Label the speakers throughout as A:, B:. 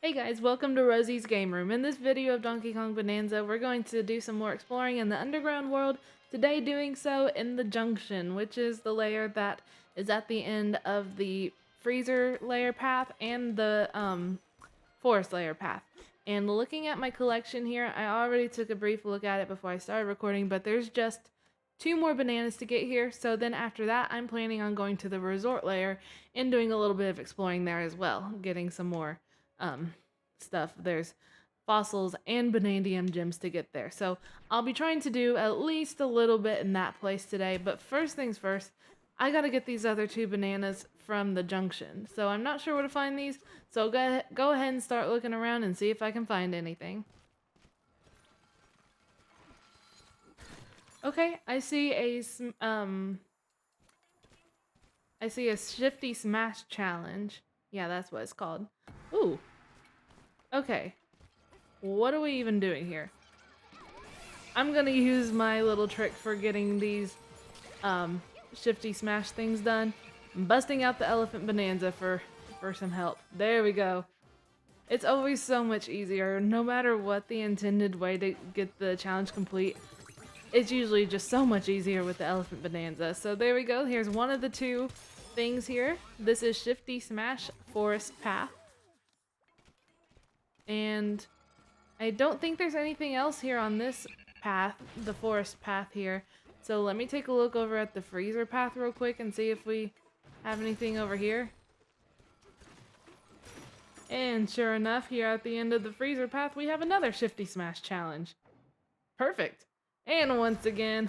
A: Hey guys, welcome to Rosie's Game Room. In this video of Donkey Kong Bonanza, we're going to do some more exploring in the underground world, today doing so in the Junction, which is the layer that is at the end of the freezer layer path and the forest layer path. And looking at my collection here, I already took a brief look at it before I started recording, but there's just 2 more bananas to get here, so then after that I'm planning on going to the resort layer and doing a little bit of exploring there as well, getting some more um, stuff. There's fossils and Banandium gems to get there. So I'll be trying to do at least a little bit in that place today. But first things first, I gotta get these other 2 bananas from the junction. So I'm not sure where to find these. So go ahead and start looking around and see if I can find anything. Okay, I see a Shifty Smash challenge. Yeah, that's what it's called. Ooh. Okay. What are we even doing here? I'm gonna use my little trick for getting these Shifty Smash things done. I'm busting out the Elephant Bonanza for some help. There we go. It's always so much easier, no matter what the intended way to get the challenge complete. It's usually just so much easier with the Elephant Bonanza. So there we go. Here's one of the 2 things here. This is Shifty Smash Forest Path. And I don't think there's anything else here on this path, the forest path here. So let me take a look over at the freezer path real quick and see if we have anything over here. And sure enough, here at the end of the freezer path, we have another Shifty Smash challenge. Perfect. And once again,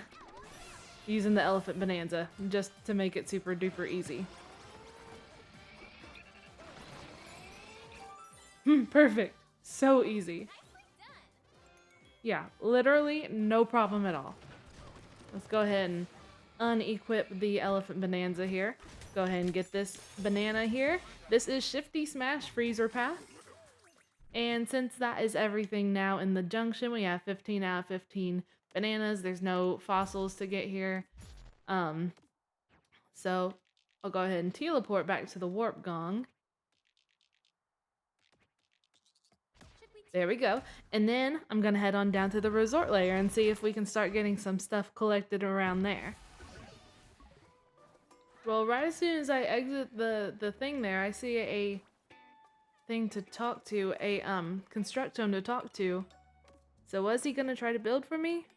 A: using the Elephant Bonanza just to make it super duper easy. Perfect. So easy. Yeah, literally no problem at all. Let's go ahead and unequip the Elephant Bonanza here. Go ahead and get this banana here. This is Shifty Smash Freezer Path. And since that is everything now in the junction, we have 15 out of 15 bananas. There's no fossils to get here. So I'll go ahead and teleport back to the warp gong. There we go. And then I'm gonna head on down to the resort layer and see if we can start getting some stuff collected around there. Well, right as soon as I exit the thing there, I see a thing to talk to, a constructome to talk to. So was he gonna try to build for me?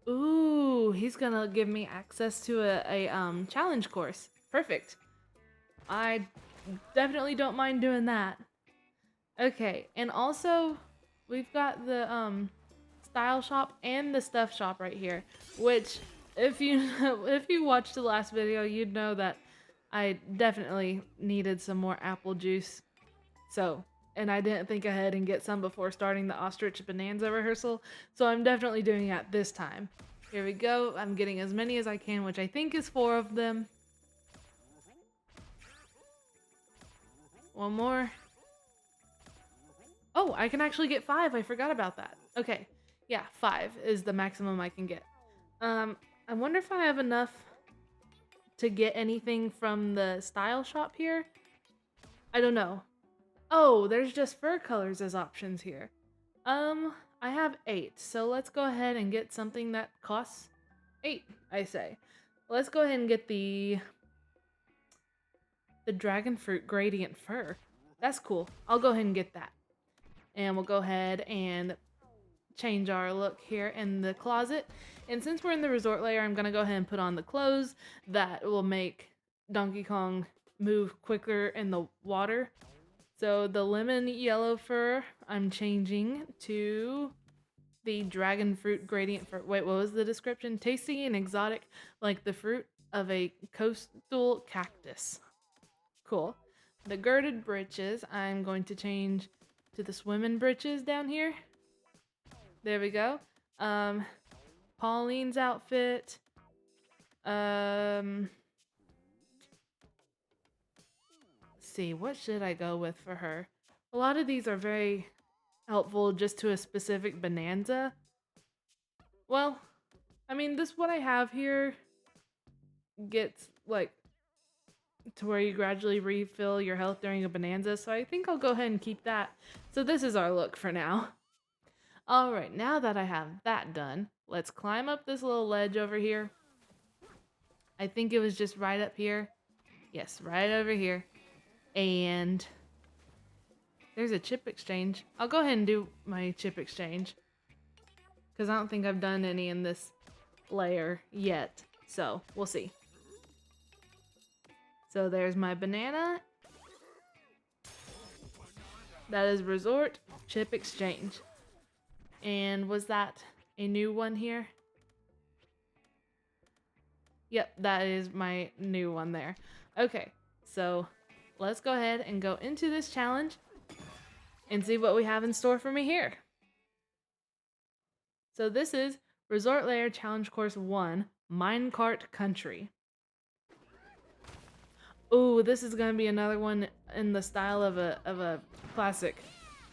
A: Ooh, he's gonna give me access to a challenge course. Perfect. I definitely don't mind doing that. Okay, and also we've got the style shop and the stuff shop right here, which if you if you watched the last video, you'd know that I definitely needed some more apple juice. So, and I didn't think ahead and get some before starting the ostrich bonanza rehearsal, so I'm definitely doing that this time. Here we go. I'm getting as many as I can, which I think is 4 of them. One more. Oh, I can actually get 5. I forgot about that. Okay. Yeah, 5 is the maximum I can get. I wonder if I have enough to get anything from the style shop here. I don't know. Oh, there's just fur colors as options here. I have 8, so let's go ahead and get something that costs 8, I say. Let's go ahead and get the dragon fruit gradient fur. That's cool. I'll go ahead and get that. And we'll go ahead and change our look here in the closet. And since we're in the resort layer, I'm gonna go ahead and put on the clothes that will make Donkey Kong move quicker in the water. So the lemon yellow fur, I'm changing to the dragon fruit gradient fur. Wait, what was the description? Tasty and exotic, like the fruit of a coastal cactus. Cool. The girded breeches, I'm going to change to the swimming breeches down here. There we go. Pauline's outfit. Let's see, what should I go with for her? A lot of these are very helpful just to a specific bonanza. Well, I mean, this what I have here gets like to where you gradually refill your health during a bonanza, so I think I'll go ahead and keep that. So this is our look for now. Alright, now that I have that done, let's climb up this little ledge over here. I think it was just right up here. Yes, right over here. And there's a chip exchange. I'll go ahead and do my chip exchange, because I don't think I've done any in this layer yet. So, we'll see. So there's my banana. That is Resort Chip Exchange. And was that a new one here? Yep, that is my new one there. Okay, so let's go ahead and go into this challenge and see what we have in store for me here. So this is Resort Layer Challenge Course 1, Minecart Country. Ooh, this is gonna be another one in the style of a classic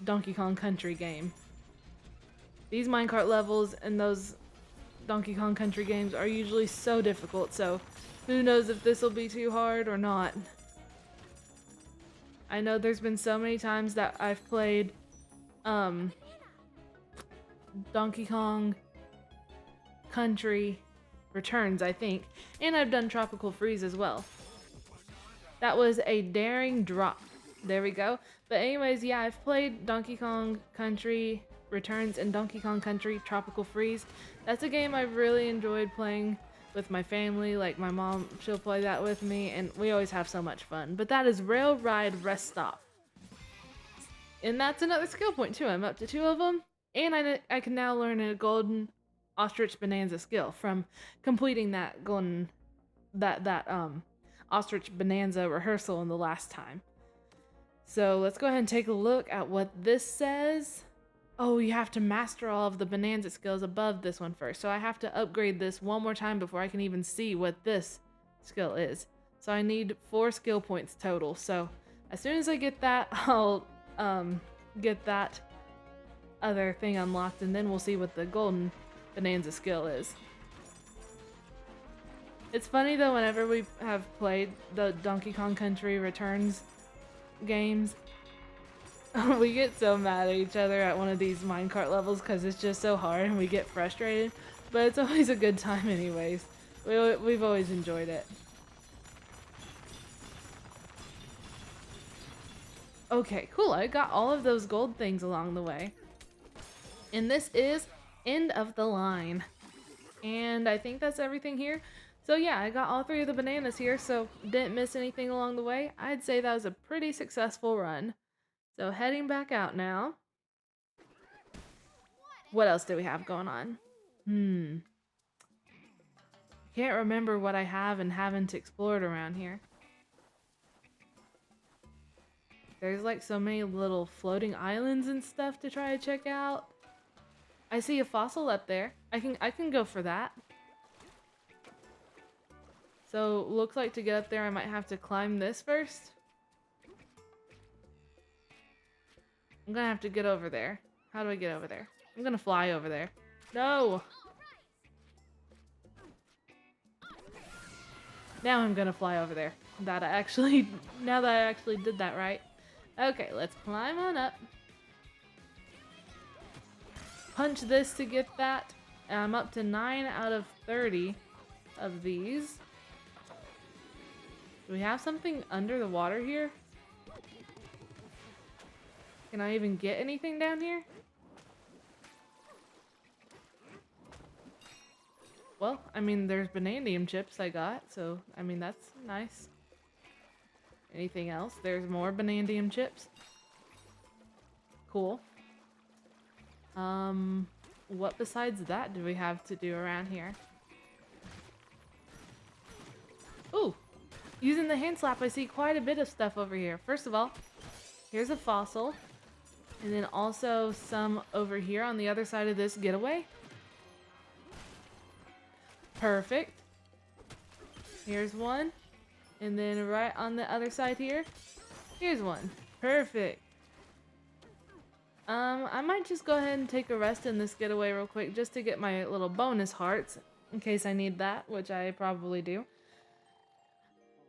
A: Donkey Kong Country game. These minecart levels in those Donkey Kong Country games are usually so difficult, so who knows if this will be too hard or not. I know there's been so many times that I've played Donkey Kong Country Returns, I think, and I've done Tropical Freeze as well. That was a daring drop. There we go. But anyways, yeah, I've played Donkey Kong Country Returns and Donkey Kong Country Tropical Freeze. That's a game I've really enjoyed playing with my family. Like my mom, she'll play that with me, and we always have so much fun. But that is Rail Ride Rest Stop. And that's another skill point too. I'm up to 2 of them, and I can now learn a golden ostrich bonanza skill from completing that golden ostrich bonanza rehearsal in the last time. So let's go ahead and take a look at what this says. Oh, you have to master all of the bonanza skills above this one first. So I have to upgrade this one more time before I can even see what this skill is. So I need 4 skill points total. So as soon as I get that, I'll get that other thing unlocked, and then we'll see what the golden bonanza skill is. It's funny though, whenever we have played the Donkey Kong Country Returns games, we get so mad at each other at one of these minecart levels because it's just so hard and we get frustrated, but it's always a good time anyways. We've always enjoyed it. Okay, cool. I got all of those gold things along the way. And this is end of the line. And I think that's everything here. So yeah, I got all 3 of the bananas here, so didn't miss anything along the way. I'd say that was a pretty successful run. So heading back out now. What else do we have going on? Can't remember what I have and haven't explored around here. There's like so many little floating islands and stuff to try to check out. I see a fossil up there. I can go for that. So looks like to get up there I might have to climb this first. I'm gonna have to get over there. How do I get over there? I'm gonna fly over there. No! Now I'm gonna fly over there. Now that I actually did that right. Okay, let's climb on up. Punch this to get that. And I'm up to 9 out of 30 of these. Do we have something under the water here? Can I even get anything down here? Well, I mean, there's bananium chips I got, so, I mean, that's nice. Anything else? There's more bananium chips. Cool. What besides that do we have to do around here? Ooh! Using the hand slap, I see quite a bit of stuff over here. First of all, here's a fossil. And then also some over here on the other side of this getaway. Perfect. Here's one. And then right on the other side here, here's one. Perfect. I might just go ahead and take a rest in this getaway real quick just to get my little bonus hearts in case I need that, which I probably do.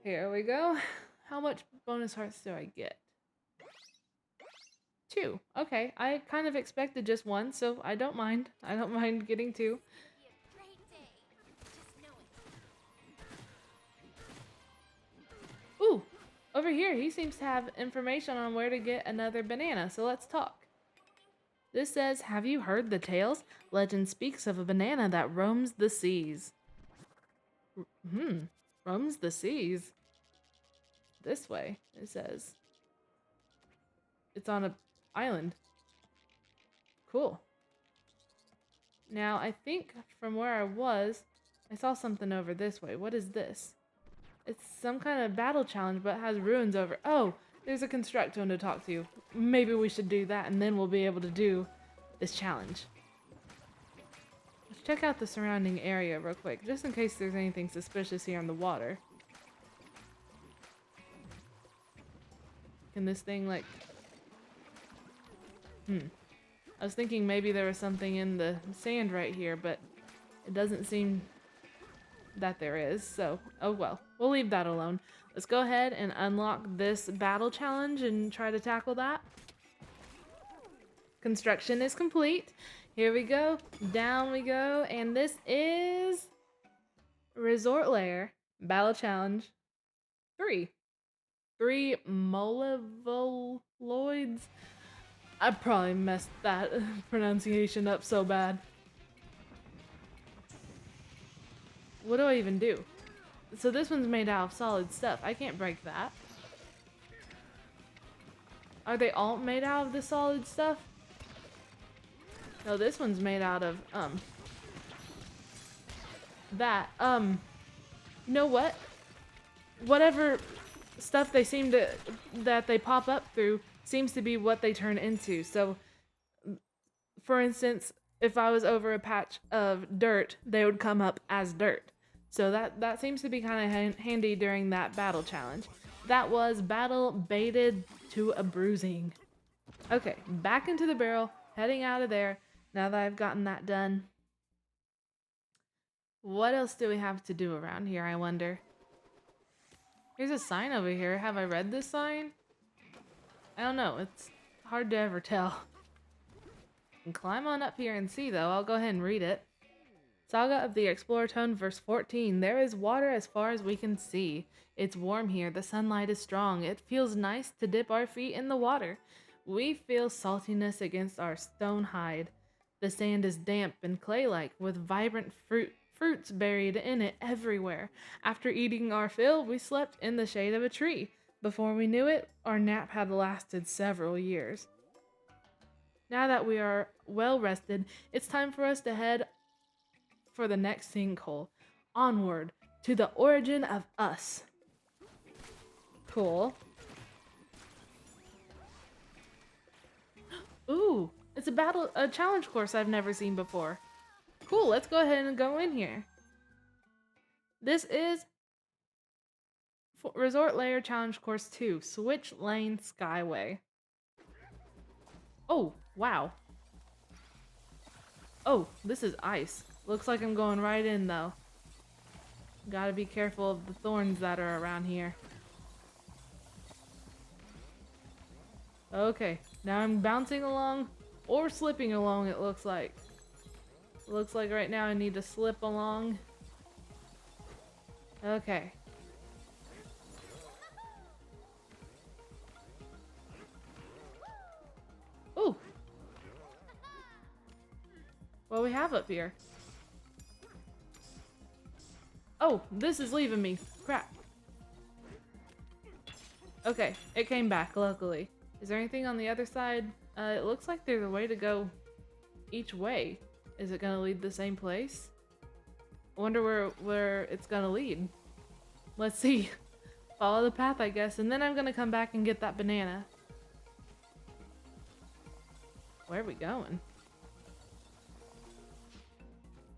A: Here we go. How much bonus hearts do I get? 2. Okay, I kind of expected just 1, so I don't mind. I don't mind getting 2. Ooh, over here he seems to have information on where to get another banana, so let's talk. This says, have you heard the tales? Legend speaks of a banana that roams the seas. Roams the seas? This way, it says. It's on an island. Cool. Now, I think from where I was, I saw something over this way. What is this? It's some kind of battle challenge, but it has ruins over. Oh, there's a constructone to talk to. Maybe we should do that, and then we'll be able to do this challenge. Let's check out the surrounding area real quick, just in case there's anything suspicious here in the water. Can this thing, like... I was thinking maybe there was something in the sand right here, but it doesn't seem that there is, so oh well. We'll leave that alone. Let's go ahead and unlock this battle challenge and try to tackle that. Construction is complete. Here we go. Down we go. And this is Resort Lair Battle Challenge 3. 3 Molevoloids. I probably messed that pronunciation up so bad. What do I even do? So this one's made out of solid stuff. I can't break that. Are they all made out of the solid stuff? No, this one's made out of, that. You know what? Whatever stuff they seem to, that they pop up through seems to be what they turn into. So, for instance, if I was over a patch of dirt, they would come up as dirt. So that seems to be kind of handy during that battle challenge. That was battle baited to a bruising. Okay, back into the barrel, heading out of there now that I've gotten that done. What else do we have to do around here, I wonder? Here's a sign over here. Have I read this sign? I don't know. It's hard to ever tell. I can climb on up here and see, though. I'll go ahead and read it. Saga of the Explorer Tone, verse 14. There is water as far as we can see. It's warm here. The sunlight is strong. It feels nice to dip our feet in the water. We feel saltiness against our stone hide. The sand is damp and clay-like, with vibrant fruits buried in it everywhere. After eating our fill, we slept in the shade of a tree. Before we knew it, our nap had lasted several years. Now that we are well rested, it's time for us to head for the next sinkhole. Onward to the origin of us. Cool. Ooh, it's a challenge course I've never seen before. Cool, let's go ahead and go in here. This is Resort Lair Challenge Course 2, Switch Lane Skyway. Oh, wow. Oh, this is ice. Looks like I'm going right in, though. Gotta be careful of the thorns that are around here. Okay, now I'm bouncing along, or slipping along, it looks like. Looks like right now I need to slip along. Okay. Ooh! What do we have up here? Oh, this is leaving me. Crap. Okay, it came back, luckily. Is there anything on the other side? It looks like there's a way to go each way. Is it gonna lead the same place? I wonder where it's gonna lead. Let's see. Follow the path, I guess, and then I'm gonna come back and get that banana. Where are we going?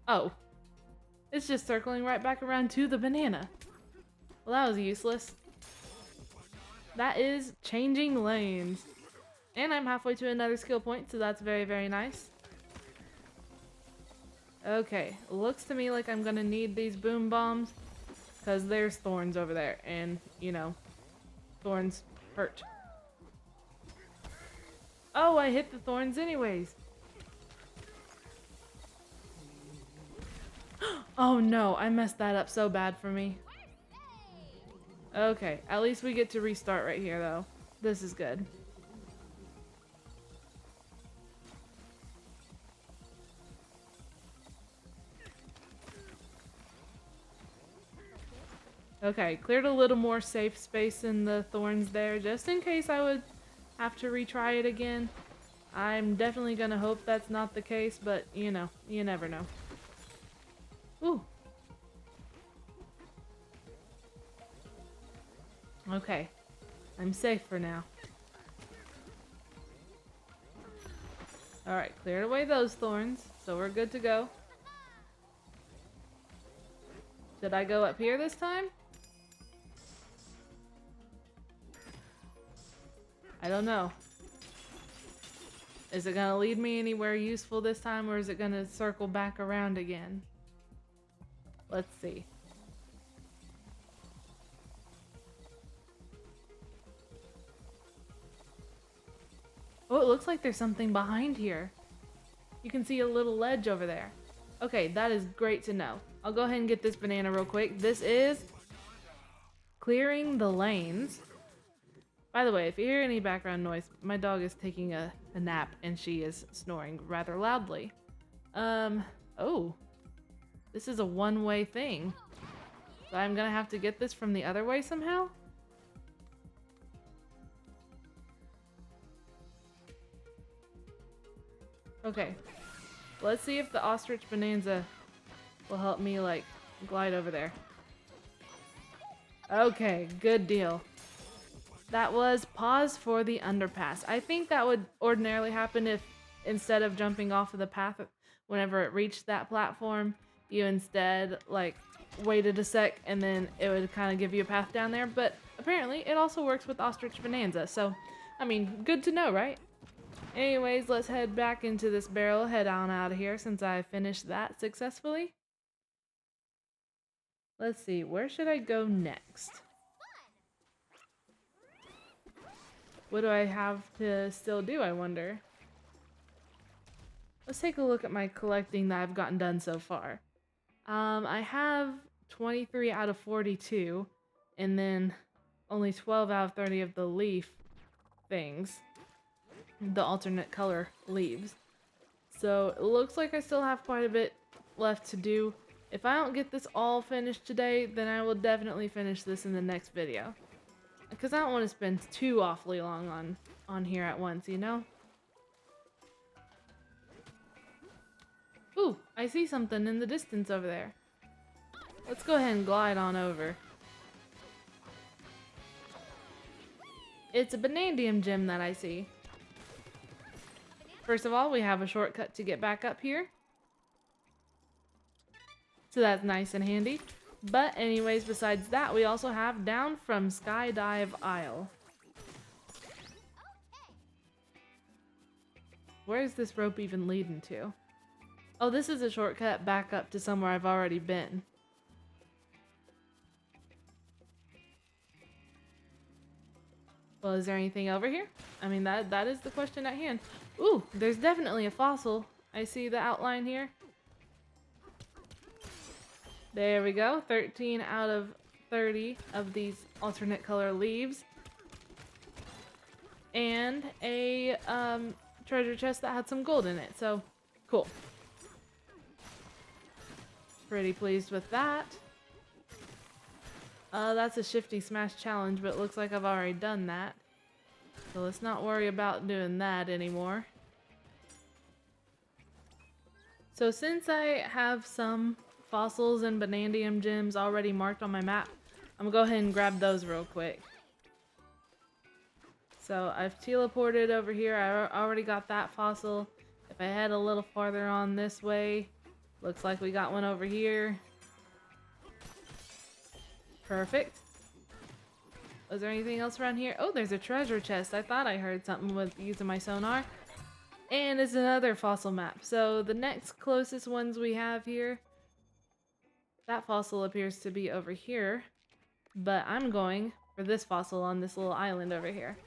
A: Oh. It's just circling right back around to the banana. Well, that was useless. That is changing lanes. And I'm halfway to another skill point, so that's very, very nice. Okay, looks to me like I'm gonna need these boom bombs. Because there's thorns over there, and, you know, thorns hurt. Oh, I hit the thorns anyways. Oh no, I messed that up so bad for me. Okay, at least we get to restart right here though. This is good. Okay, cleared a little more safe space in the thorns there, just in case I would have to retry it again. I'm definitely gonna hope that's not the case, but you know, you never know. Ooh. Okay, I'm safe for now. Alright, cleared away those thorns, so we're good to go. Should I go up here this time? I don't know. Is it gonna lead me anywhere useful this time, or is it gonna circle back around again? Let's see. Oh, it looks like there's something behind here. You can see a little ledge over there. Okay, that is great to know. I'll go ahead and get this banana real quick. This is clearing the lanes. By the way, if you hear any background noise, my dog is taking a nap and she is snoring rather loudly. Oh. This is a one-way thing. So I'm gonna have to get this from the other way somehow? Okay. Let's see if the ostrich Bananza will help me, like, glide over there. Okay, good deal. That was pause for the underpass. I think that would ordinarily happen if, instead of jumping off of the path whenever it reached that platform, you instead, like, waited a sec and then it would kind of give you a path down there. But apparently it also works with ostrich Bananza, so, I mean, good to know, right? Anyways, let's head back into this barrel, head on out of here since I finished that successfully. Let's see, where should I go next? What do I have to still do, I wonder? Let's take a look at my collecting that I've gotten done so far. I have 23 out of 42, and then only 12 out of 30 of the leaf things. The alternate color leaves. So it looks like I still have quite a bit left to do. If I don't get this all finished today, then I will definitely finish this in the next video. Because I don't want to spend too awfully long on here at once, you know? Ooh, I see something in the distance over there. Let's go ahead and glide on over. It's a Banandium gem that I see. First of all, we have a shortcut to get back up here. So that's nice and handy. But anyways, besides that, we also have down from Skydive Isle. Where is this rope even leading to? Oh, this is a shortcut back up to somewhere I've already been. Well, is there anything over here? I mean, that is the question at hand. Ooh, there's definitely a fossil. I see the outline here. There we go. 13 out of 30 of these alternate color leaves. And a treasure chest that had some gold in it. So, cool. Pretty pleased with that. That's a shifty smash challenge, but it looks like I've already done that. So let's not worry about doing that anymore. So since I have some fossils and Banandium gems already marked on my map, I'm gonna go ahead and grab those real quick. So I've teleported over here. I already got that fossil. If I head a little farther on this way, looks like we got one over here. Perfect. Was there anything else around here? Oh, there's a treasure chest. I thought I heard something with using my sonar. And it's another fossil map. So the next closest ones we have here That fossil appears to be over here, but I'm going for this fossil on this little island over here.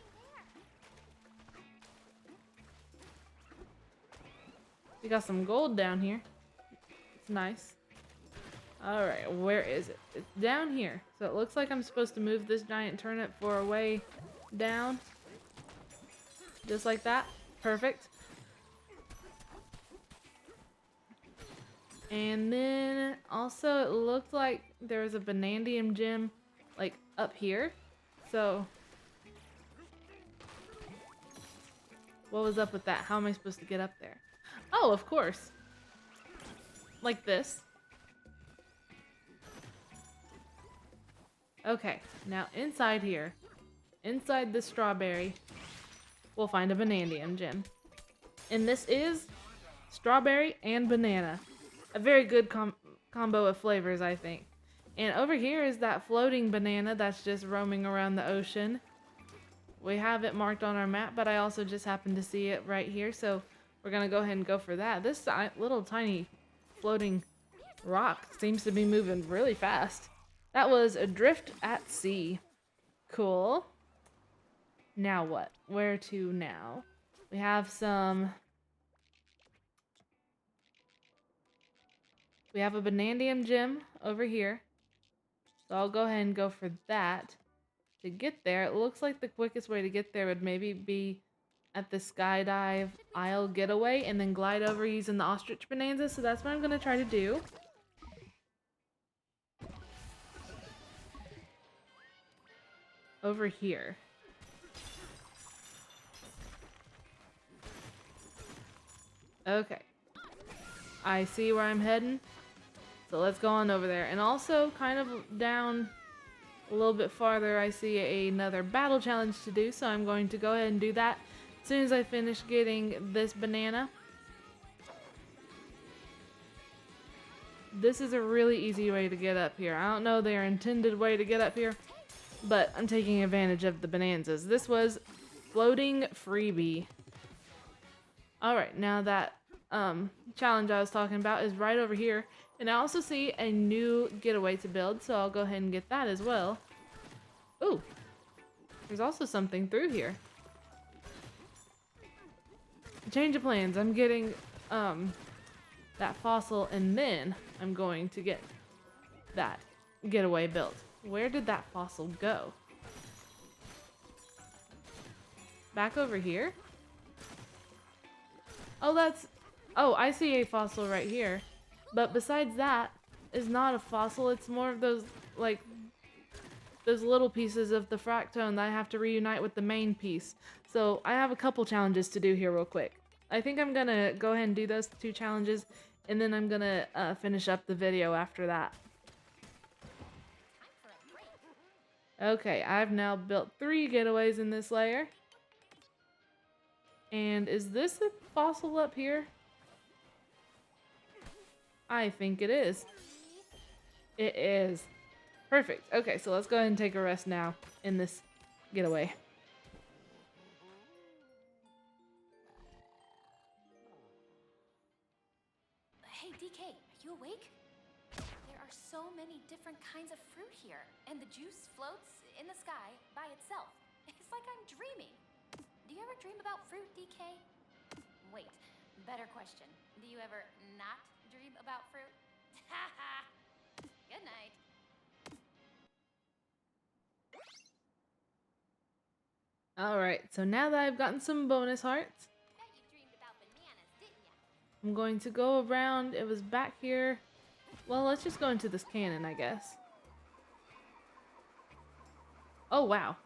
A: We got some gold down here. It's nice. Alright, where is it? It's down here. So it looks like I'm supposed to move this giant turnip for a way down. Just like that. Perfect. And then also it looked like there was a Banandium gem like up here. So what was up with that? How am I supposed to get up there? Oh, of course. Like this. Okay, now inside here, inside this strawberry, we'll find a Banandium gem. And this is strawberry and banana. A very good combo of flavors, I think. And over here is that floating banana that's just roaming around the ocean. We have it marked on our map, but I also just happened to see it right here, so we're gonna go ahead and go for that. This little tiny floating rock seems to be moving really fast. That was Adrift at Sea. Cool. Now what? Where to now? We have some... We have a Banandium gem over here. So I'll go ahead and go for that. To get there, it looks like the quickest way to get there would maybe be at the skydive isle getaway and then glide over using the ostrich bonanza. So that's what I'm going to try to do. Over here. Okay. I see where I'm heading. So let's go on over there. And also, kind of down a little bit farther, I see another battle challenge to do. So I'm going to go ahead and do that as soon as I finish getting this banana. This is a really easy way to get up here. I don't know their intended way to get up here, but I'm taking advantage of the bonanzas. This was floating freebie. Alright, now that challenge I was talking about is right over here. And I also see a new getaway to build, so I'll go ahead and get that as well. Ooh, there's also something through here. Change of plans. I'm getting that fossil, and then I'm going to get that getaway built. Where did that fossil go? Back over here? Oh, I see a fossil right here. But besides that, is not a fossil. It's more of those, like, those little pieces of the fractone that I have to reunite with the main piece. So I have a couple challenges to do here real quick. I think I'm gonna go ahead and do those 2 challenges, and then I'm gonna finish up the video after that. Okay, I've now built 3 getaways in this layer. And is this a fossil up here? I think it is. It is. Perfect. Okay, so let's go ahead and take a rest now in this getaway.
B: Hey, DK, are you awake? There are so many different kinds of fruit here, and the juice floats in the sky by itself. It's like I'm dreaming. Do you ever dream about fruit, DK? Wait, better question. Do you ever not dream about fruit? Haha. Good night.
A: Alright, so now that I've gotten some bonus hearts,
B: Bet you dreamed about bananas, didn't ya?
A: I'm going to go around. It was back here. Well, let's just go into this cannon, I guess. Oh, wow.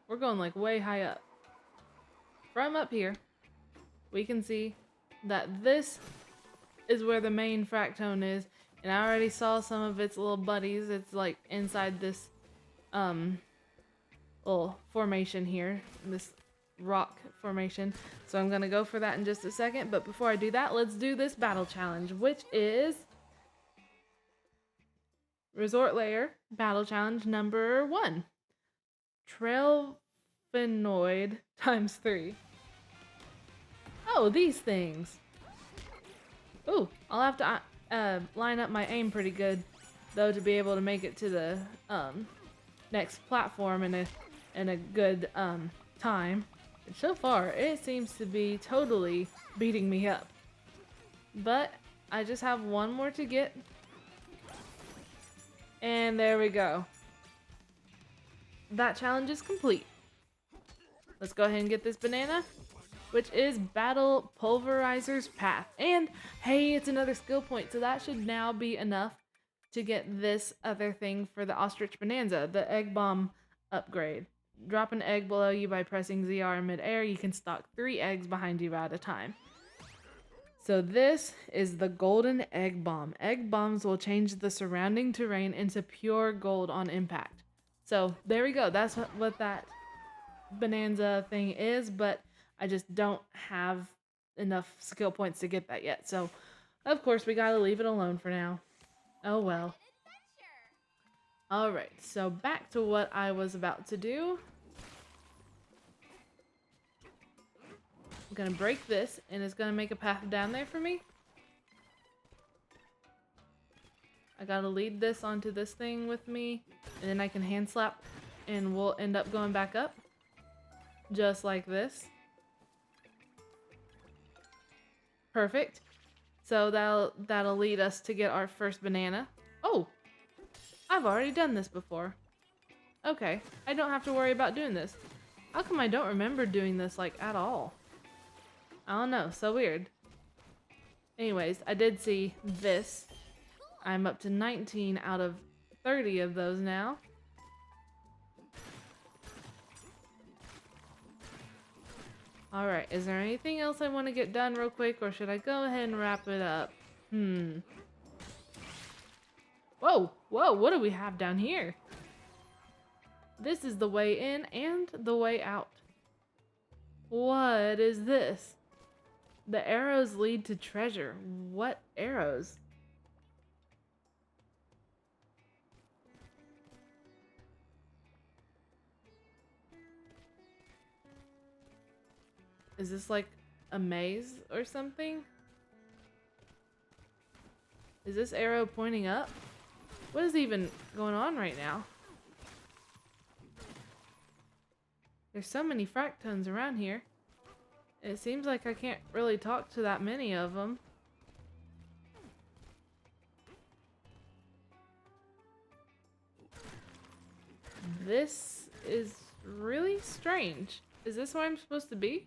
A: We're going like way high up. From up here, we can see that this is where the main fractone is. And I already saw some of its little buddies. It's like inside this little formation here, this rock formation. So I'm gonna go for that in just a second. But before I do that, let's do this battle challenge, which is Resort Layer Battle Challenge number 1. Trailphenoid times 3. Oh, these things. Ooh, I'll have to line up my aim pretty good though, to be able to make it to the next platform in a good time. And so far, it seems to be totally beating me up. But I just have one more to get. And there we go. That challenge is complete. Let's go ahead and get this banana, which is Battle Pulverizer's Path. And hey, it's another skill point, so that should now be enough to get this other thing for the Ostrich Bananza, the Egg Bomb upgrade. Drop an egg below you by pressing ZR in midair. You can stock 3 eggs behind you at a time. So this is the Golden Egg Bomb. Egg bombs will change the surrounding terrain into pure gold on impact. So there we go. That's what that Bananza thing is, but I just don't have enough skill points to get that yet. So of course we gotta leave it alone for now. Oh well. Alright, so back to what I was about to do. I'm gonna break this, and it's gonna make a path down there for me. I gotta lead this onto this thing with me, and then I can hand slap, and we'll end up going back up. Just like this. Perfect. So that'll lead us to get our first banana. Oh! I've already done this before. Okay, I don't have to worry about doing this. How come I don't remember doing this, like, at all? I don't know, so weird. Anyways, I did see this. I'm up to 19 out of 30 of those now. Alright, is there anything else I want to get done real quick, or should I go ahead and wrap it up? Whoa, whoa, what do we have down here? This is the way in and the way out. What is this? The arrows lead to treasure. What arrows? Is this like a maze or something? Is this arrow pointing up? What is even going on right now? There's so many fractones around here. It seems like I can't really talk to that many of them. This is really strange. Is this where I'm supposed to be?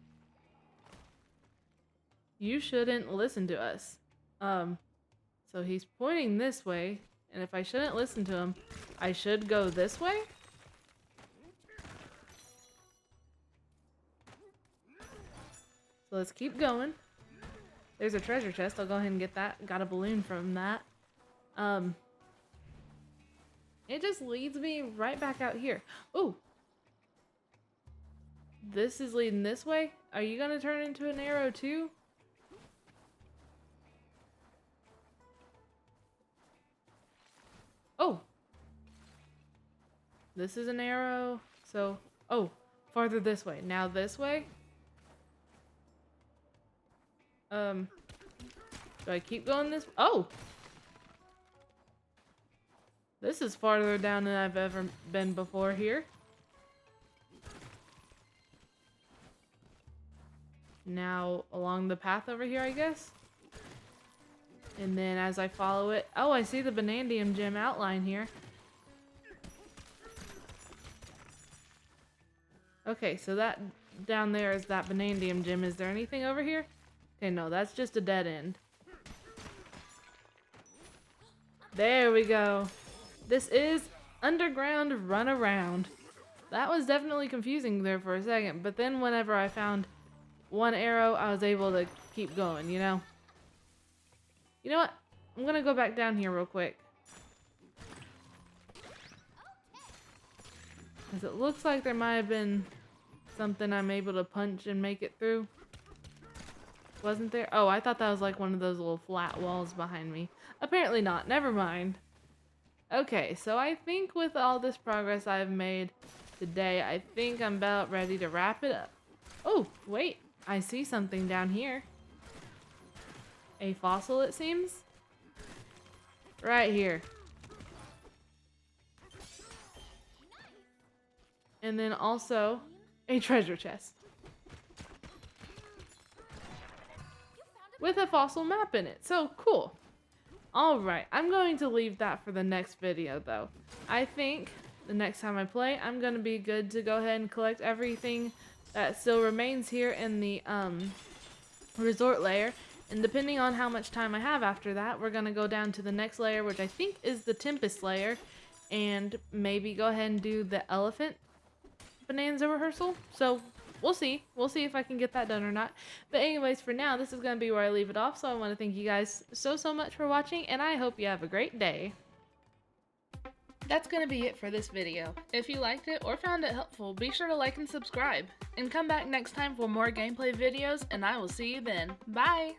A: You shouldn't listen to us. So he's pointing this way, and if I shouldn't listen to him, I should go this way? So let's keep going. There's a treasure chest. I'll go ahead and get that. Got a balloon from that. It just leads me right back out here. Ooh! This is leading this way? Are you gonna turn into an arrow too? Oh! This is an arrow. So, oh, farther this way. Now this way? Do I keep going this? Oh! This is farther down than I've ever been before here. Now along the path over here, I guess. And then as I follow it, oh, I see the Banandium gem outline here. Okay, so that down there is that Banandium gem. Is there anything over here? Okay, no, that's just a dead end. There we go. This is Underground Runaround. That was definitely confusing there for a second, but then whenever I found one arrow, I was able to keep going, you know? You know what? I'm gonna go back down here real quick. Because it looks like there might have been something I'm able to punch and make it through. Wasn't there? Oh, I thought that was like one of those little flat walls behind me. Apparently not. Never mind. Okay, so I think with all this progress I've made today, I think I'm about ready to wrap it up. Oh, wait. I see something down here. A fossil, it seems. Right here. and then also a treasure chest with a fossil map in it. So cool. Alright, I'm going to leave that for the next video though. I think the next time I play, I'm going to be good to go ahead and collect everything that still remains here in the resort layer. And depending on how much time I have after that, we're going to go down to the next layer, which I think is the Tempest layer, and maybe go ahead and do the elephant Bananza rehearsal. So we'll see. We'll see if I can get that done or not. But anyways, for now, this is going to be where I leave it off. So I want to thank you guys so much for watching, and I hope you have a great day. That's going to be it for this video. If you liked it or found it helpful, be sure to like and subscribe. And come back next time for more gameplay videos, and I will see you then. Bye!